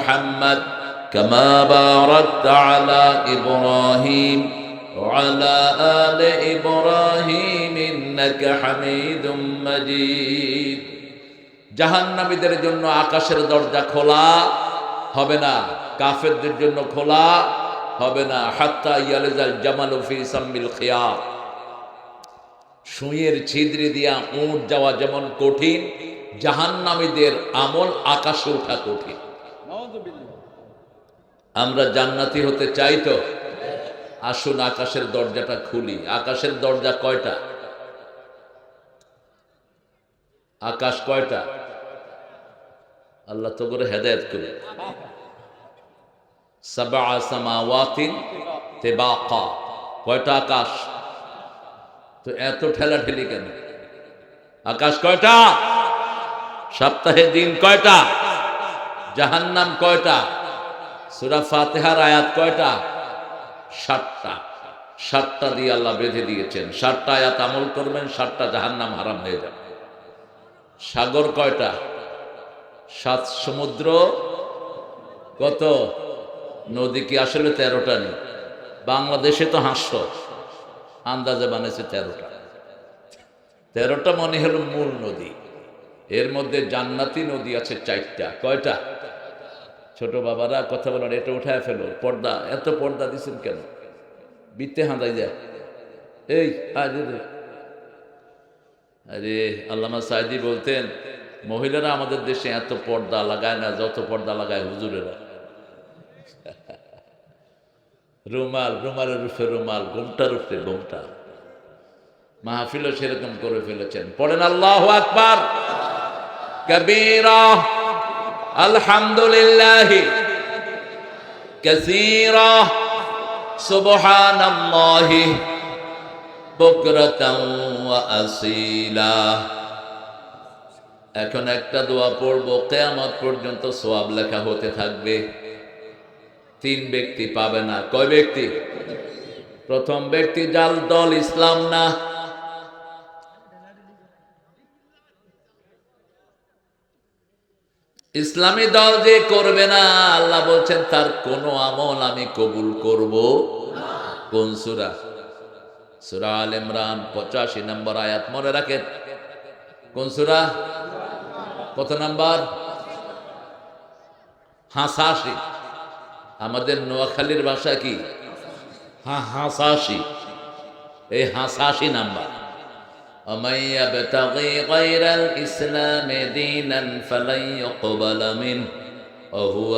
মুহাম্মাদ কামা বারাকতা আলা ইব্রাহিম وعلى آل إبراهيم إنك حميد مجيد জাহান্নামীদের জন্য আকাশের দরজা খোলা হবে না, কাফেরদের জন্য খোলা হবে না। হাত্তা ইয়ালিজাল জামালু ফি সাম্মিল খিয়াত, সুঁইয়ের ছিদ্রি দিয়া উট যাওয়া যেমন কঠিন, জাহান্নামীদের আমল আকাশে ওঠা কঠিন। আমরা জান্নাতি হতে চাই তো আসুন আকাশের দরজাটা খুলি। আকাশের দরজা কয়টা? আকাশ কয়টা? আল্লাহ তো করে হেদায়েত করে। সাবআ সামাওয়াতিন তিবাকা, কয়টা আকাশ? তো এত ঠেলাঠেলি কেন? আকাশ কয়টা? সপ্তাহে দিন কয়টা? জাহান্নাম কয়টা? সূরা ফাতিহার আয়াত কয়টা? 7টা। 7টা দিয়ে আল্লাহ বেঁধে দিয়েছেন। 7টা আয়াত আমল করবেন, 7টা জাহান্নাম হারাম হয়ে যাবে। সাগর কয়টা? 7 সমুদ্র কত? নদী কি আসলে 13টা নেই? বাংলাদেশে তো হাস্য, আন্দাজে বানিয়েছে 13টা। 13টা মনে হলো মূল নদী। এর মধ্যে জান্নাতি নদী আছে 4টা। কয়টা? ছোট বাবারা কথা বলেন, এটা উঠায় ফেলো, পর্দা, এত পর্দা দিচ্ছেন কেন? বিতে হাঁদাই যায়। এই আরে আল্লামা সাইদি বলতেন, মহিলারা আমাদের দেশে এত পর্দা লাগায় না যত পর্দা লাগায় হুজুরেরা। রুমাল, রুমালের রূপে রুমাল, ঘুমটার রূপে ঘুমটা। মাহফিলও সেরকম করে ফেলেছেন। পড়েন আল্লাহু আকবার কবীরা, আলহামদুলিল্লাহ কাসীরা, সুবহানাল্লাহি বুকরাতান ওয়া আসীলা। এখন একটা দোয়া পড়বো, কিয়ামত পর্যন্ত সওয়াব লেখা হতে থাকবে। 3 ব্যক্তি পাবে না। কয় ব্যক্তি? প্রথম ব্যক্তি যার দল ইসলাম না, ইসলামী দল যে করবে না, আল্লাহ বলছেন তার কোনো আমল আমি কবুল করব না। কোন সূরা? সূরা আল ইমরান 85 নম্বর আয়াত, মনে রাখেন। কোন সূরা? কত নাম্বার? 85। আমাদের নোয়াখালীর ভাষা কি? হাসাসি। এই 85 নাম্বার। ومن يبتغي غير الإسلام دينا فلن يقبل منه وهو